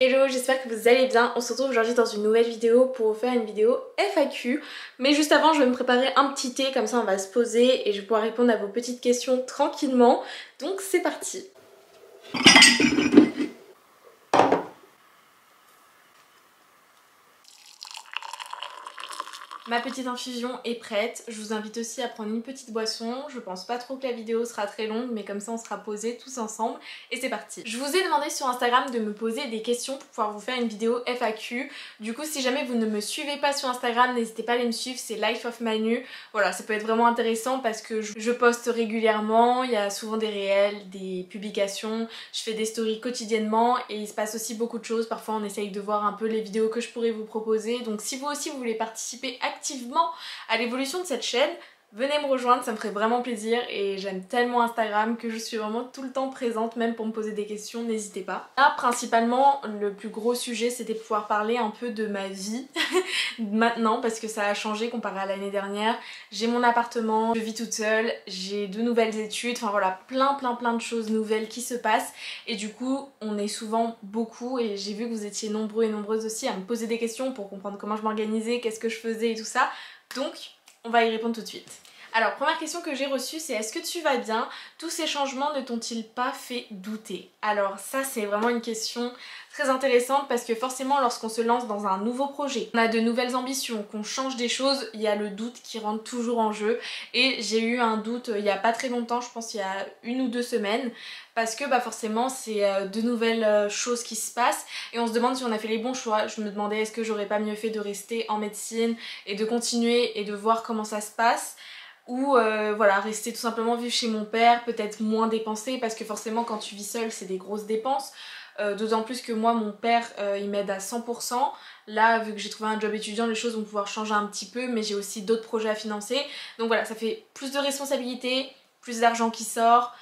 Hello, j'espère que vous allez bien. On se retrouve aujourd'hui dans une nouvelle vidéo pour vous faire une vidéo FAQ. Mais juste avant, je vais me préparer un petit thé, comme ça on va se poser et je vais pouvoir répondre à vos petites questions tranquillement. Donc c'est parti. Ma petite infusion est prête, je vous invite aussi à prendre une petite boisson, je pense pas trop que la vidéo sera très longue mais comme ça on sera posés tous ensemble et c'est parti. Je vous ai demandé sur Instagram de me poser des questions pour pouvoir vous faire une vidéo FAQ, du coup si jamais vous ne me suivez pas sur Instagram n'hésitez pas à aller me suivre, c'est Life of Manu, voilà ça peut être vraiment intéressant parce que je poste régulièrement, il y a souvent des réels, des publications, je fais des stories quotidiennement et il se passe aussi beaucoup de choses, parfois on essaye de voir un peu les vidéos que je pourrais vous proposer, donc si vous aussi vous voulez participer activement à l'évolution de cette chaîne, venez me rejoindre, ça me ferait vraiment plaisir et j'aime tellement Instagram que je suis vraiment tout le temps présente, même pour me poser des questions, n'hésitez pas. Là, principalement, le plus gros sujet, c'était de pouvoir parler un peu de ma vie maintenant parce que ça a changé comparé à l'année dernière. J'ai mon appartement, je vis toute seule, j'ai de nouvelles études, enfin voilà, plein de choses nouvelles qui se passent et du coup, on est souvent beaucoup et j'ai vu que vous étiez nombreux et nombreuses aussi à me poser des questions pour comprendre comment je m'organisais, qu'est-ce que je faisais et tout ça. Donc, on va y répondre tout de suite. Alors, première question que j'ai reçue, c'est est-ce que tu vas bien? Tous ces changements ne t'ont-ils pas fait douter? Alors ça, c'est vraiment une question très intéressante parce que forcément, lorsqu'on se lance dans un nouveau projet, on a de nouvelles ambitions, qu'on change des choses, il y a le doute qui rentre toujours en jeu. Et j'ai eu un doute il y a pas très longtemps, je pense il y a 1 ou 2 semaines, parce que bah forcément c'est de nouvelles choses qui se passent et on se demande si on a fait les bons choix. Je me demandais est-ce que j'aurais pas mieux fait de rester en médecine et de continuer et de voir comment ça se passe, ou voilà, rester tout simplement vivre chez mon père, peut-être moins dépenser parce que forcément quand tu vis seule c'est des grosses dépenses, d'autant plus que moi mon père il m'aide à 100%. Là vu que j'ai trouvé un job étudiant les choses vont pouvoir changer un petit peu mais j'ai aussi d'autres projets à financer, donc voilà ça fait plus de responsabilités, plus d'argent qui sort,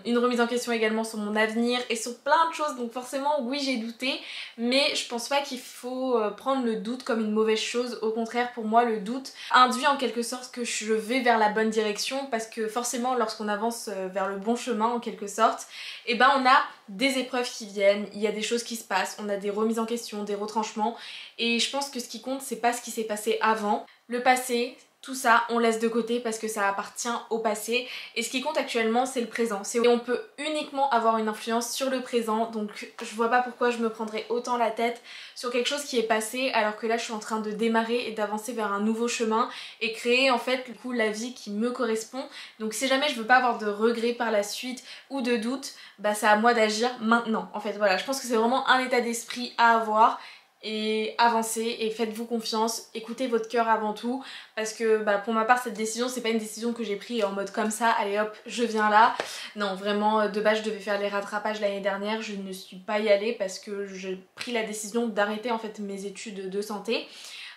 une remise en question également sur mon avenir et sur plein de choses, donc forcément oui j'ai douté mais je pense pas qu'il faut prendre le doute comme une mauvaise chose. Au contraire, pour moi le doute induit en quelque sorte que je vais vers la bonne direction parce que forcément lorsqu'on avance vers le bon chemin en quelque sorte, et ben on a des épreuves qui viennent, il y a des choses qui se passent, on a des remises en question, des retranchements et je pense que ce qui compte c'est pas ce qui s'est passé avant. Le passé, tout ça, on laisse de côté parce que ça appartient au passé et ce qui compte actuellement c'est le présent. Et on peut uniquement avoir une influence sur le présent, donc je vois pas pourquoi je me prendrais autant la tête sur quelque chose qui est passé alors que là je suis en train de démarrer et d'avancer vers un nouveau chemin et créer en fait du coup la vie qui me correspond. Donc si jamais je veux pas avoir de regrets par la suite ou de doutes, bah c'est à moi d'agir maintenant en fait. Voilà, je pense que c'est vraiment un état d'esprit à avoir et avancez et faites-vous confiance, écoutez votre cœur avant tout parce que bah, pour ma part cette décision c'est pas une décision que j'ai prise en mode comme ça, allez hop je viens là. Non vraiment de base je devais faire les rattrapages l'année dernière, je ne suis pas y allée parce que j'ai pris la décision d'arrêter en fait mes études de santé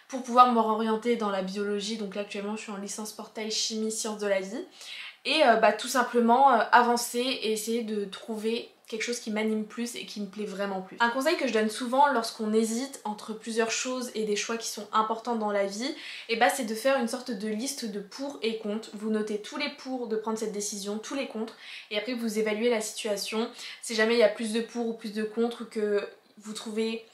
pour pouvoir me réorienter dans la biologie. Donc là actuellement je suis en licence portail chimie sciences de la vie et bah, tout simplement avancer et essayer de trouver quelque chose qui m'anime plus et qui me plaît vraiment plus. Un conseil que je donne souvent lorsqu'on hésite entre plusieurs choses et des choix qui sont importants dans la vie, et bah c'est de faire une sorte de liste de pour et contre. Vous notez tous les pour de prendre cette décision, tous les contre, et après vous évaluez la situation. Si jamais il y a plus de pour ou plus de contre que vous trouvez,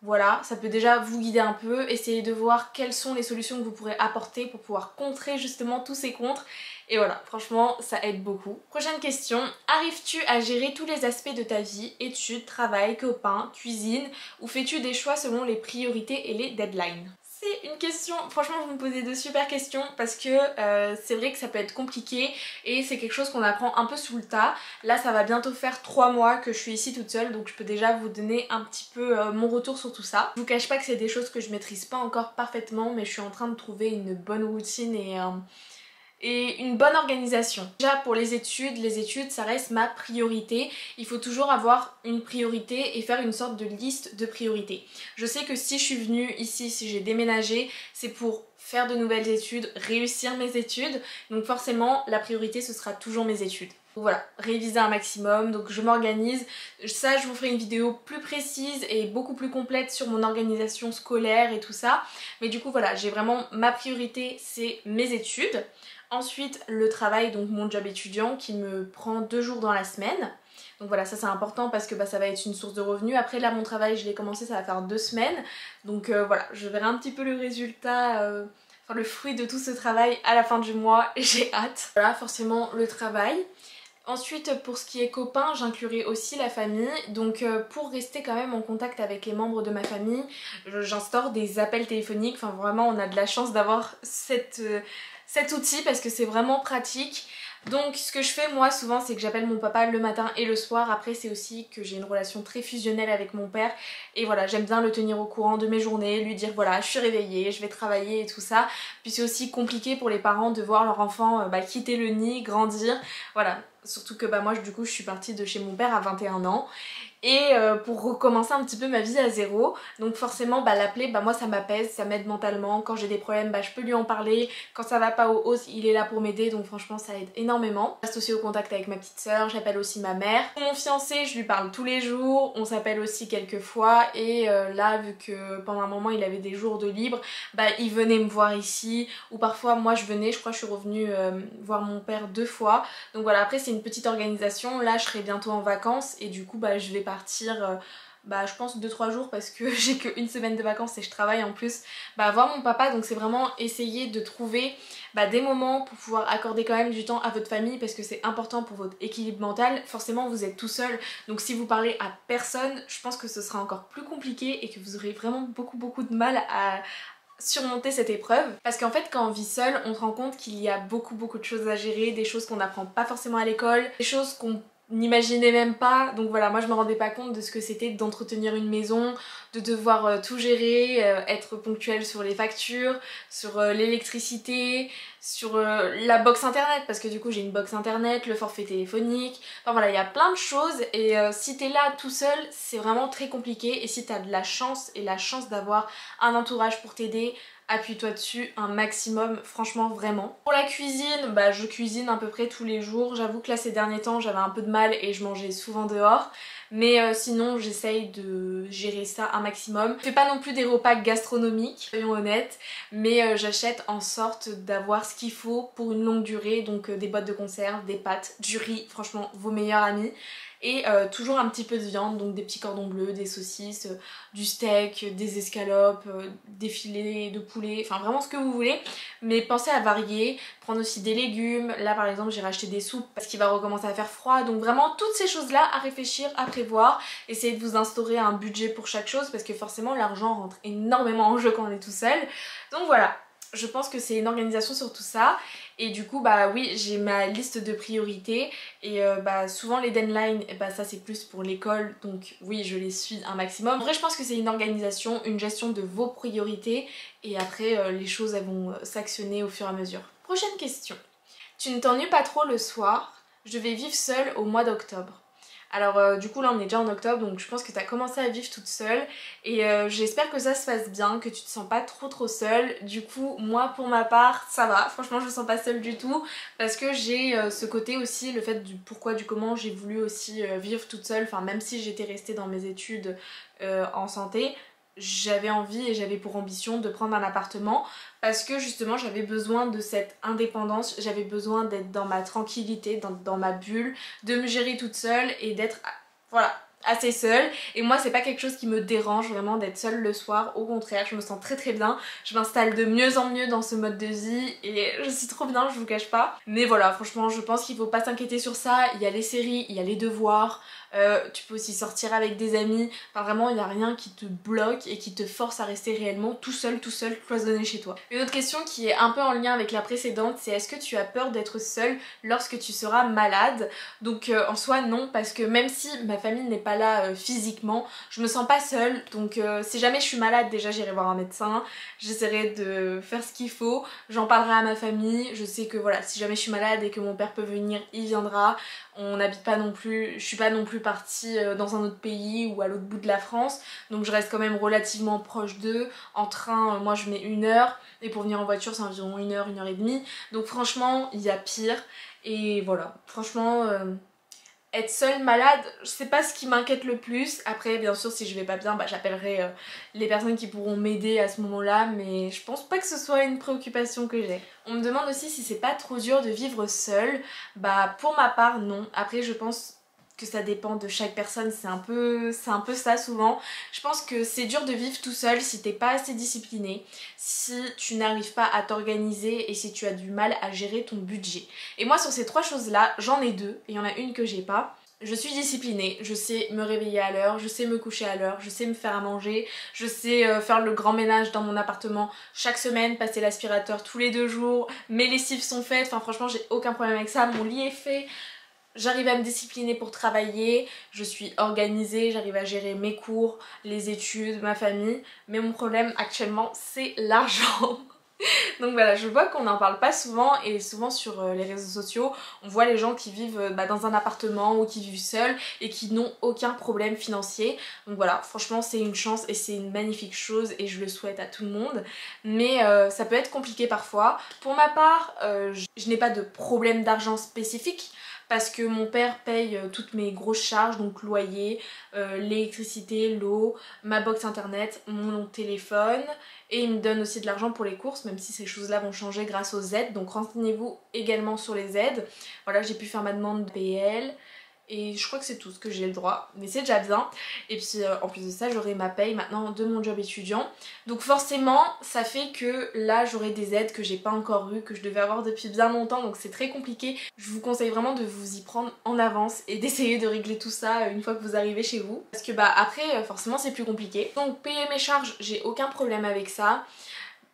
voilà, ça peut déjà vous guider un peu, essayez de voir quelles sont les solutions que vous pourrez apporter pour pouvoir contrer justement tous ces contres. Et voilà, franchement, ça aide beaucoup. Prochaine question, arrives-tu à gérer tous les aspects de ta vie, études, travail, copains, cuisine, ou fais-tu des choix selon les priorités et les deadlines? C'est une question, franchement vous me posez de super questions parce que c'est vrai que ça peut être compliqué et c'est quelque chose qu'on apprend un peu sous le tas. Là ça va bientôt faire 3 mois que je suis ici toute seule, donc je peux déjà vous donner un petit peu mon retour sur tout ça. Je vous cache pas que c'est des choses que je maîtrise pas encore parfaitement mais je suis en train de trouver une bonne routine et une bonne organisation. Déjà pour les études ça reste ma priorité. Il faut toujours avoir une priorité et faire une sorte de liste de priorités. Je sais que si je suis venue ici, si j'ai déménagé, c'est pour faire de nouvelles études, réussir mes études. Donc forcément la priorité ce sera toujours mes études. Donc voilà, réviser un maximum, donc je m'organise. Ça je vous ferai une vidéo plus précise et beaucoup plus complète sur mon organisation scolaire et tout ça. Mais du coup voilà, j'ai vraiment ma priorité c'est mes études. Ensuite le travail, donc mon job étudiant qui me prend 2 jours dans la semaine. Donc voilà, ça c'est important parce que bah, ça va être une source de revenus. Après là mon travail je l'ai commencé, ça va faire 2 semaines. Donc voilà, je verrai un petit peu le résultat, enfin le fruit de tout ce travail à la fin du mois et j'ai hâte. Voilà, forcément le travail. Ensuite, pour ce qui est copains, j'inclurai aussi la famille. Donc pour rester quand même en contact avec les membres de ma famille, j'instaure des appels téléphoniques. Enfin vraiment, on a de la chance d'avoir cet outil parce que c'est vraiment pratique. Donc ce que je fais moi souvent c'est que j'appelle mon papa le matin et le soir. Après c'est aussi que j'ai une relation très fusionnelle avec mon père. Et voilà, j'aime bien le tenir au courant de mes journées, lui dire voilà je suis réveillée, je vais travailler et tout ça. Puis c'est aussi compliqué pour les parents de voir leur enfant quitter le nid, grandir. Voilà, surtout que bah moi du coup je suis partie de chez mon père à 21 ans. Et pour recommencer un petit peu ma vie à zéro. Donc forcément bah, l'appeler, bah, moi ça m'apaise, ça m'aide mentalement. Quand j'ai des problèmes bah, je peux lui en parler. Quand ça va pas au haut, il est là pour m'aider. Donc franchement ça aide énormément. Je reste aussi au contact avec ma petite soeur, j'appelle aussi ma mère. Mon fiancé je lui parle tous les jours, on s'appelle aussi quelques fois. Et là vu que pendant un moment il avait des jours de libre, bah, il venait me voir ici. Ou parfois moi je venais, je crois que je suis revenue voir mon père 2 fois. Donc voilà, après c'est une petite organisation. Là je serai bientôt en vacances et du coup bah, je vais partir bah, je pense 2-3 jours parce que j'ai qu'une semaine de vacances et je travaille en plus, bah, voir mon papa. Donc c'est vraiment essayer de trouver bah, des moments pour pouvoir accorder quand même du temps à votre famille parce que c'est important pour votre équilibre mental. Forcément vous êtes tout seul, donc si vous parlez à personne, je pense que ce sera encore plus compliqué et que vous aurez vraiment beaucoup de mal à surmonter cette épreuve. Parce qu'en fait quand on vit seul, on se rend compte qu'il y a beaucoup de choses à gérer, des choses qu'on n'apprend pas forcément à l'école, des choses qu'on n'imaginais même pas. Donc voilà, moi je me rendais pas compte de ce que c'était d'entretenir une maison, de devoir tout gérer, être ponctuel sur les factures, sur l'électricité, sur la box internet, parce que du coup j'ai une box internet, le forfait téléphonique, enfin voilà, il y a plein de choses. Et si t'es là tout seul, c'est vraiment très compliqué. Et si t'as de la chance et la chance d'avoir un entourage pour t'aider, appuie-toi dessus un maximum, franchement vraiment. Pour la cuisine, bah je cuisine à peu près tous les jours. J'avoue que là ces derniers temps j'avais un peu de mal et je mangeais souvent dehors. Mais sinon j'essaye de gérer ça un maximum. Je fais pas non plus des repas gastronomiques, soyons honnêtes, mais j'achète en sorte d'avoir ce qu'il faut pour une longue durée. Donc des boîtes de conserve, des pâtes, du riz, franchement vos meilleurs amis. Et toujours un petit peu de viande, donc des petits cordons bleus, des saucisses, du steak, des escalopes, des filets de poulet, enfin vraiment ce que vous voulez. Mais pensez à varier, prendre aussi des légumes. Là par exemple j'ai racheté des soupes parce qu'il va recommencer à faire froid. Donc vraiment toutes ces choses là à réfléchir, à prévoir. Essayez de vous instaurer un budget pour chaque chose parce que forcément l'argent rentre énormément en jeu quand on est tout seul. Donc voilà. Je pense que c'est une organisation sur tout ça. Et du coup bah oui, j'ai ma liste de priorités. Et bah souvent les deadlines, bah ça c'est plus pour l'école. Donc oui, je les suis un maximum. En vrai je pense que c'est une organisation, une gestion de vos priorités. Et après les choses elles vont s'actionner au fur et à mesure. Prochaine question. Tu ne t'ennuies pas trop le soir? Je vais vivre seule au mois d'octobre. Alors du coup là on est déjà en octobre, donc je pense que tu as commencé à vivre toute seule. Et j'espère que ça se passe bien, que tu te sens pas trop seule. Du coup moi pour ma part ça va, franchement je me sens pas seule du tout. Parce que j'ai ce côté aussi, le fait du pourquoi du comment j'ai voulu aussi vivre toute seule. Enfin même si j'étais restée dans mes études en santé, j'avais envie et j'avais pour ambition de prendre un appartement parce que justement j'avais besoin de cette indépendance, j'avais besoin d'être dans ma tranquillité, dans ma bulle, de me gérer toute seule et d'être voilà, assez seule. Et moi c'est pas quelque chose qui me dérange vraiment d'être seule le soir, au contraire je me sens très bien, je m'installe de mieux en mieux dans ce mode de vie et je suis trop bien, je vous cache pas. Mais voilà, franchement je pense qu'il faut pas s'inquiéter sur ça, il y a les séries, il y a les devoirs. Tu peux aussi sortir avec des amis, enfin vraiment il n'y a rien qui te bloque et qui te force à rester réellement tout seul, cloisonné chez toi. Une autre question qui est un peu en lien avec la précédente, c'est est-ce que tu as peur d'être seule lorsque tu seras malade? Donc en soi non, parce que même si ma famille n'est pas là physiquement, je me sens pas seule. Donc si jamais je suis malade, déjà j'irai voir un médecin, j'essaierai de faire ce qu'il faut, j'en parlerai à ma famille, je sais que voilà, si jamais je suis malade et que mon père peut venir, il viendra. On n'habite pas non plus, je suis pas non plus partie dans un autre pays ou à l'autre bout de la France, donc je reste quand même relativement proche d'eux. En train, moi je mets 1 heure, et pour venir en voiture c'est environ 1 heure et demie. Donc franchement, il y a pire. Et voilà, franchement, être seule malade, c'est pas ce qui m'inquiète le plus. Après bien sûr si je vais pas bien, bah, j'appellerai les personnes qui pourront m'aider à ce moment là, mais je pense pas que ce soit une préoccupation que j'ai. On me demande aussi si c'est pas trop dur de vivre seule. Bah pour ma part non, après je pense que ça dépend de chaque personne, c'est un peu ça souvent. Je pense que c'est dur de vivre tout seul si t'es pas assez discipliné, si tu n'arrives pas à t'organiser et si tu as du mal à gérer ton budget. Et moi sur ces trois choses là, j'en ai deux et il y en a une que j'ai pas. Je suis disciplinée, je sais me réveiller à l'heure, je sais me coucher à l'heure, je sais me faire à manger, je sais faire le grand ménage dans mon appartement chaque semaine, passer l'aspirateur tous les 2 jours, mes lessives sont faites, enfin franchement j'ai aucun problème avec ça, mon lit est fait. J'arrive à me discipliner pour travailler, je suis organisée, j'arrive à gérer mes cours, les études, ma famille, mais mon problème actuellement c'est l'argent. Donc voilà, je vois qu'on n'en parle pas souvent et souvent sur les réseaux sociaux, on voit les gens qui vivent dans un appartement ou qui vivent seuls et qui n'ont aucun problème financier. Donc voilà, franchement c'est une chance et c'est une magnifique chose et je le souhaite à tout le monde. Mais ça peut être compliqué parfois. Pour ma part, je n'ai pas de problème d'argent spécifique, parce que mon père paye toutes mes grosses charges, donc loyer, l'électricité, l'eau, ma box internet, mon téléphone, et il me donne aussi de l'argent pour les courses, même si ces choses-là vont changer grâce aux aides, donc renseignez-vous également sur les aides. Voilà, j'ai pu faire ma demande de PL, et je crois que c'est tout ce que j'ai le droit, mais c'est déjà bien. Et puis en plus de ça, j'aurai ma paye maintenant de mon job étudiant. Donc forcément, ça fait que là, j'aurai des aides que j'ai pas encore eues, que je devais avoir depuis bien longtemps, donc c'est très compliqué. Je vous conseille vraiment de vous y prendre en avance et d'essayer de régler tout ça une fois que vous arrivez chez vous. Parce que après, forcément, c'est plus compliqué. Donc payer mes charges, j'ai aucun problème avec ça.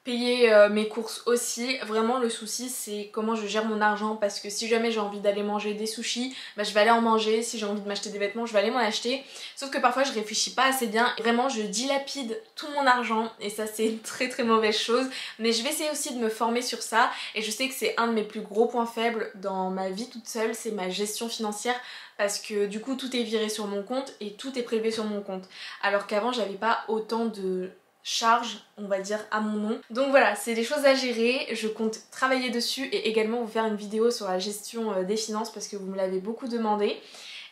Payer mes courses aussi, vraiment le souci c'est comment je gère mon argent, parce que si jamais j'ai envie d'aller manger des sushis, je vais aller en manger, si j'ai envie de m'acheter des vêtements je vais aller m'en acheter, sauf que parfois je réfléchis pas assez bien, vraiment je dilapide tout mon argent et ça c'est une très très mauvaise chose, mais je vais essayer aussi de me former sur ça et je sais que c'est un de mes plus gros points faibles dans ma vie toute seule, c'est ma gestion financière, parce que du coup tout est viré sur mon compte et tout est prélevé sur mon compte, alors qu'avant j'avais pas autant de charge, on va dire, à mon nom. Donc voilà, c'est des choses à gérer, je compte travailler dessus et également vous faire une vidéo sur la gestion des finances parce que vous me l'avez beaucoup demandé.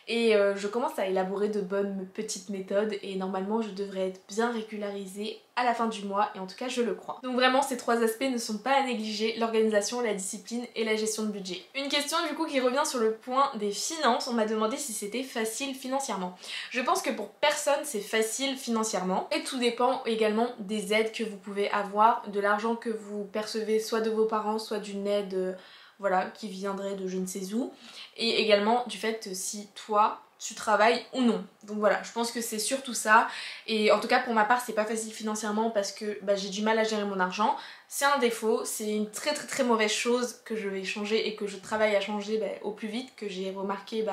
Et je commence à élaborer de bonnes petites méthodes et normalement je devrais être bien régularisée à la fin du mois, et en tout cas je le crois. Donc vraiment ces trois aspects ne sont pas à négliger, l'organisation, la discipline et la gestion de budget. Une question du coup qui revient sur le point des finances, on m'a demandé si c'était facile financièrement. Je pense que pour personne c'est facile financièrement et tout dépend également des aides que vous pouvez avoir, de l'argent que vous percevez soit de vos parents, soit d'une aide voilà, qui viendrait de je ne sais où, et également du fait si toi tu travailles ou non. Donc voilà, je pense que c'est surtout ça, et en tout cas pour ma part c'est pas facile financièrement parce que j'ai du mal à gérer mon argent. C'est un défaut, c'est une très très très mauvaise chose que je vais changer et que je travaille à changer au plus vite, que j'ai remarqué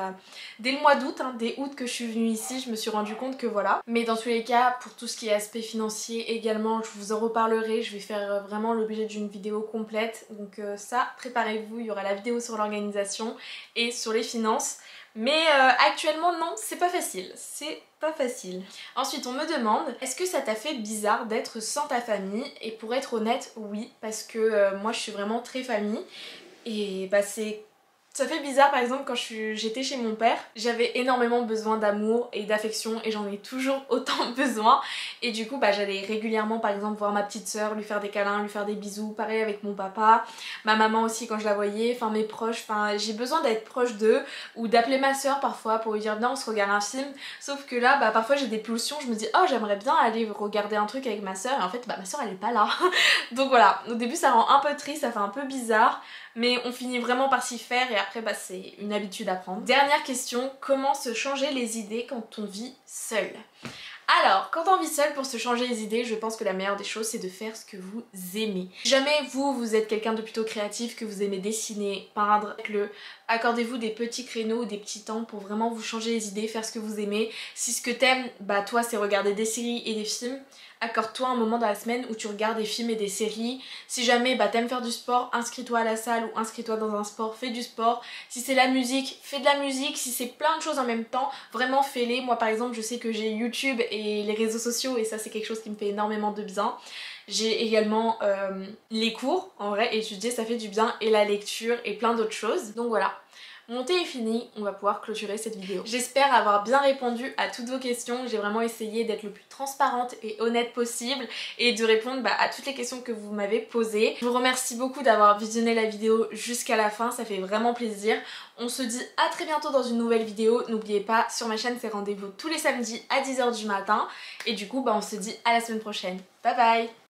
dès le mois d'août, dès août que je suis venue ici, je me suis rendu compte que voilà. Mais dans tous les cas, pour tout ce qui est aspect financier également, je vous en reparlerai, je vais faire vraiment l'objet d'une vidéo complète, donc ça, préparez-vous, il y aura la vidéo sur l'organisation et sur les finances. Mais actuellement non, c'est pas facile, c'est pas facile. Ensuite on me demande, est-ce que ça t'a fait bizarre d'être sans ta famille? Et pour être honnête, oui, parce que moi je suis vraiment très famille et ça fait bizarre. Par exemple quand j'étais chez mon père, j'avais énormément besoin d'amour et d'affection et j'en ai toujours autant besoin, et du coup j'allais régulièrement par exemple voir ma petite soeur, lui faire des câlins, lui faire des bisous, pareil avec mon papa, ma maman aussi quand je la voyais, enfin mes proches, j'ai besoin d'être proche d'eux, ou d'appeler ma soeur parfois pour lui dire viens on se regarde un film, sauf que là parfois j'ai des pulsions, je me dis oh j'aimerais bien aller regarder un truc avec ma soeur, et en fait ma soeur elle est pas là. Donc voilà, au début ça rend un peu triste, ça fait un peu bizarre, mais on finit vraiment par s'y faire et après c'est une habitude à prendre. Dernière question, comment se changer les idées quand on vit seul? Alors, quand on vit seul, pour se changer les idées, je pense que la meilleure des choses c'est de faire ce que vous aimez. Si jamais vous êtes quelqu'un de plutôt créatif, que vous aimez dessiner, peindre, accordez-vous des petits créneaux ou des petits temps pour vraiment vous changer les idées, faire ce que vous aimez. Si ce que t'aimes, toi c'est regarder des séries et des films, accorde-toi un moment dans la semaine où tu regardes des films et des séries. Si jamais t'aimes faire du sport, inscris-toi à la salle ou inscris-toi dans un sport, fais du sport. Si c'est la musique, fais de la musique. Si c'est plein de choses en même temps, vraiment fais-les. Moi par exemple je sais que j'ai YouTube et les réseaux sociaux et ça c'est quelque chose qui me fait énormément de bien. J'ai également les cours, en vrai étudier ça fait du bien, et la lecture et plein d'autres choses. Donc voilà. Mon thé est fini, on va pouvoir clôturer cette vidéo. J'espère avoir bien répondu à toutes vos questions. J'ai vraiment essayé d'être le plus transparente et honnête possible et de répondre à toutes les questions que vous m'avez posées. Je vous remercie beaucoup d'avoir visionné la vidéo jusqu'à la fin, ça fait vraiment plaisir. On se dit à très bientôt dans une nouvelle vidéo. N'oubliez pas, sur ma chaîne, c'est rendez-vous tous les samedis à 10 h du matin. Et du coup, on se dit à la semaine prochaine. Bye bye!